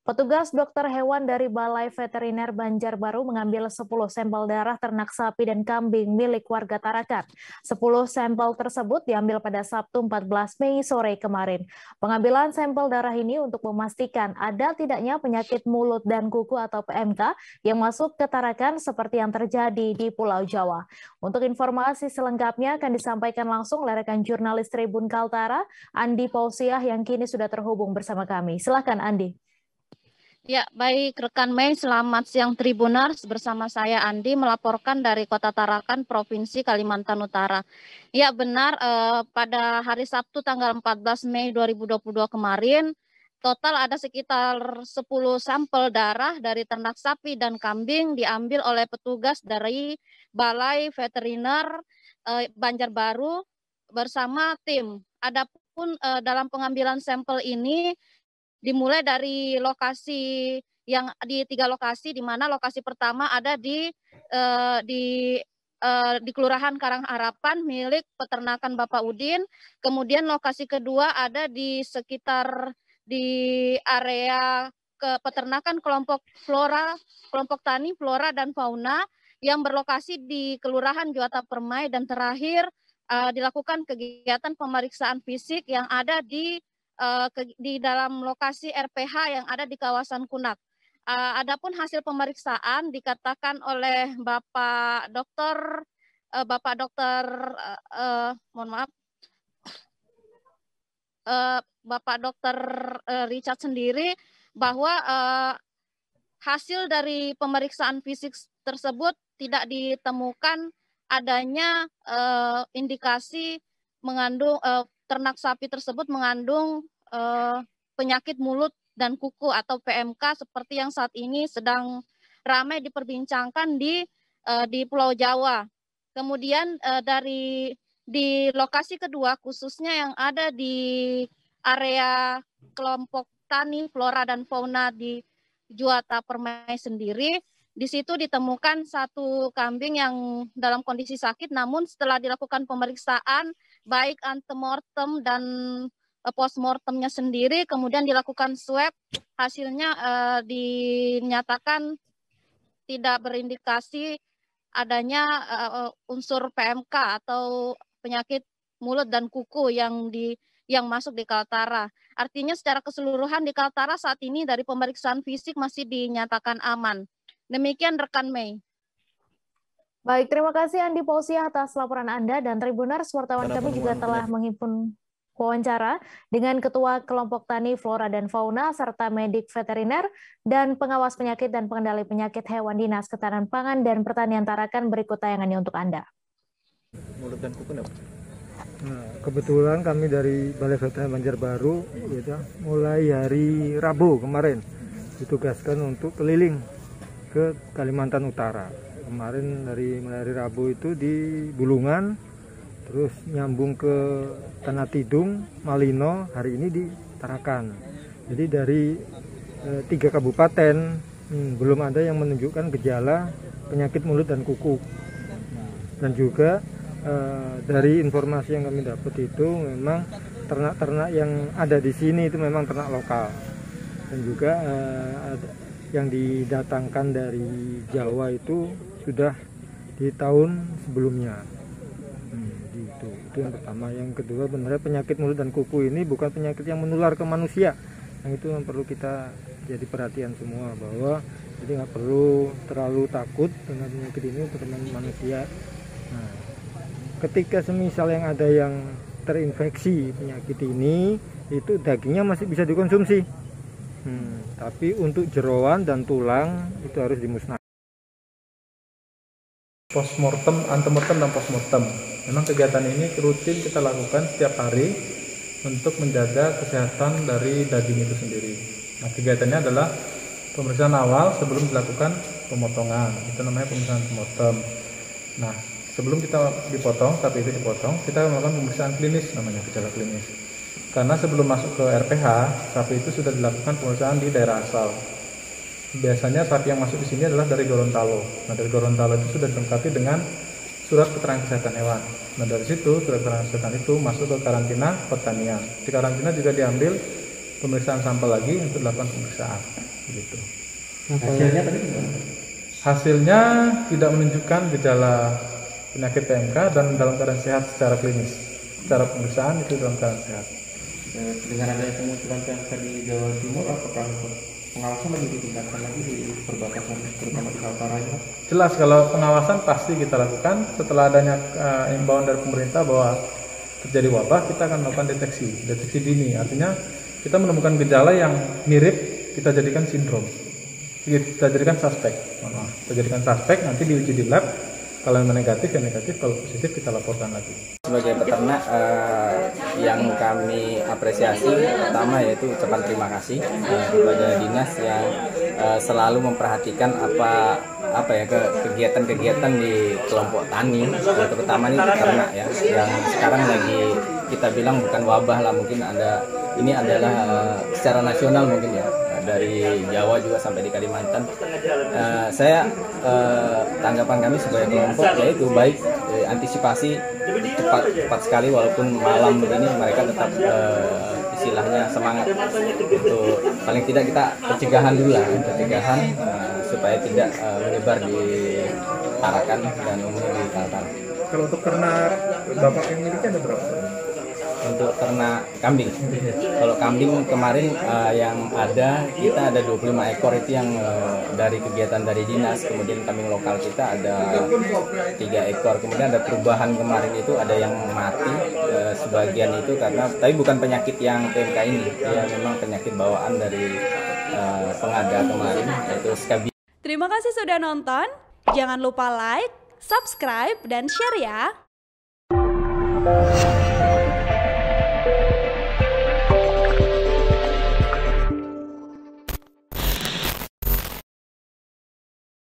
Petugas dokter hewan dari Balai Veteriner Banjarbaru mengambil 10 sampel darah ternak sapi dan kambing milik warga Tarakan. 10 sampel tersebut diambil pada Sabtu 14 Mei sore kemarin. Pengambilan sampel darah ini untuk memastikan ada tidaknya penyakit mulut dan kuku atau PMK yang masuk ke Tarakan seperti yang terjadi di Pulau Jawa. Untuk informasi selengkapnya akan disampaikan langsung oleh rekan jurnalis Tribun Kaltara, Andi Pausiah yang kini sudah terhubung bersama kami. Silakan Andi. Ya, baik rekan Mei, selamat siang Tribuners. Bersama saya Andi melaporkan dari Kota Tarakan, Provinsi Kalimantan Utara. Ya, benar pada hari Sabtu tanggal 14 Mei 2022 kemarin, total ada sekitar 10 sampel darah dari ternak sapi dan kambing diambil oleh petugas dari Balai Veteriner Banjarbaru bersama tim. Adapun dalam pengambilan sampel ini dimulai dari lokasi yang di 3 lokasi, di mana lokasi pertama ada di Kelurahan Karangharapan milik peternakan Bapak Udin. Kemudian lokasi kedua ada di sekitar di area peternakan kelompok tani flora dan fauna yang berlokasi di Kelurahan Juwata Permai, dan terakhir dilakukan kegiatan pemeriksaan fisik yang ada di dalam lokasi RPH yang ada di kawasan Kunak. Adapun hasil pemeriksaan dikatakan oleh Bapak Dokter Richard sendiri bahwa hasil dari pemeriksaan fisik tersebut tidak ditemukan adanya indikasi mengandung ternak sapi tersebut mengandung penyakit mulut dan kuku atau PMK seperti yang saat ini sedang ramai diperbincangkan di Pulau Jawa. Kemudian di lokasi kedua, khususnya yang ada di area kelompok tani flora dan fauna di Juwata Permai sendiri, di situ ditemukan satu kambing yang dalam kondisi sakit, namun setelah dilakukan pemeriksaan baik antemortem dan postmortemnya sendiri, kemudian dilakukan swab, hasilnya dinyatakan tidak berindikasi adanya unsur PMK atau penyakit mulut dan kuku yang masuk di Kaltara. Artinya secara keseluruhan di Kaltara saat ini dari pemeriksaan fisik masih dinyatakan aman. Demikian rekan Mei. Baik, terima kasih Andi Pausiah atas laporan Anda, dan Tribuners, wartawan kami juga telah menghimpun wawancara dengan Ketua Kelompok Tani Flora dan Fauna serta medik veteriner dan pengawas penyakit dan pengendali penyakit hewan Dinas Ketahanan Pangan dan Pertanian Tarakan. Berikut tayangannya untuk Anda. Mulut dan kuku apa? Nah, kebetulan kami dari Balai Veteriner Banjarbaru gitu, mulai hari Rabu kemarin ditugaskan untuk keliling ke Kalimantan Utara. Kemarin mulai hari Rabu itu di Bulungan, terus nyambung ke Tanah Tidung, Malino, hari ini di Tarakan. Jadi dari 3 kabupaten belum ada yang menunjukkan gejala penyakit mulut dan kuku. Dan juga dari informasi yang kami dapat itu memang ternak-ternak yang ada di sini itu memang ternak lokal. Dan juga yang didatangkan dari Jawa itu sudah di tahun sebelumnya. Itu yang pertama. Yang kedua, benar penyakit mulut dan kuku ini bukan penyakit yang menular ke manusia. Yang itu yang perlu kita jadi perhatian semua, bahwa jadi nggak perlu terlalu takut dengan penyakit ini untuk teman manusia. Nah, ketika semisal yang ada yang terinfeksi penyakit ini, itu dagingnya masih bisa dikonsumsi. Tapi untuk jeroan dan tulang itu harus dimusnahkan. Postmortem, antemortem, dan postmortem. Memang kegiatan ini rutin kita lakukan setiap hari untuk menjaga kesehatan dari daging itu sendiri. Nah, kegiatannya adalah pemeriksaan awal sebelum dilakukan pemotongan. Itu namanya pemeriksaan postmortem. Nah, sebelum kita dipotong, sapi itu dipotong, kita melakukan pemeriksaan klinis, namanya gejala klinis. Karena sebelum masuk ke RPH, sapi itu sudah dilakukan pemeriksaan di daerah asal. Biasanya sapi yang masuk di sini adalah dari Gorontalo. Nah, dari Gorontalo itu sudah dilengkapi dengan surat keterangan kesehatan hewan. Nah, dari situ surat keterangan kesehatan itu masuk ke karantina pertanian. Di karantina juga diambil pemeriksaan sampel lagi untuk dilakukan pemeriksaan gitu. Hasilnya tadi gimana? Hasilnya tidak menunjukkan gejala penyakit PMK dan dalam keadaan sehat secara klinis. Secara pemeriksaan itu dalam keadaan sehat. Dengan adanya kemunculan PMK di Jawa Timur, apakah pengawasan lebih ditingkatkan lagi di perbatasan, terutama di Kaltara ya? Jelas kalau pengawasan pasti kita lakukan setelah adanya imbauan dari pemerintah bahwa terjadi wabah, kita akan melakukan deteksi dini. Artinya kita menemukan gejala yang mirip, kita jadikan sindrom, kita jadikan suspek. Kita jadikan suspek, nanti diuji di lab. Kalau yang negatif, kalau positif kita laporkan lagi. Sebagai peternak, yang kami apresiasi pertama yaitu ucapan terima kasih kepada dinas yang selalu memperhatikan kegiatan-kegiatan di kelompok tani, terutama ini peternak ya, yang sekarang lagi kita bilang bukan wabah lah, mungkin ini adalah secara nasional mungkin ya, dari Jawa juga sampai di Kalimantan. Tanggapan kami sebagai kelompok yaitu baik antisipasi cepat sekali, walaupun malam begini mereka tetap istilahnya semangat untuk paling tidak kita pencegahan dulu lah, supaya tidak menyebar di Tarakan dan umumnya di Kaltara. Kalau untuk ternak Bapak yang miliki ada berapa? Untuk ternak kambing. Kalau kambing kemarin yang ada, kita ada 25 ekor itu yang dari kegiatan dari dinas, kemudian kambing lokal kita ada 3 ekor, kemudian ada perubahan kemarin itu ada yang mati sebagian itu karena, tapi bukan penyakit yang PMK ini, ya memang penyakit bawaan dari pengada kemarin, yaitu skabia. Terima kasih sudah nonton, jangan lupa like, subscribe, dan share ya.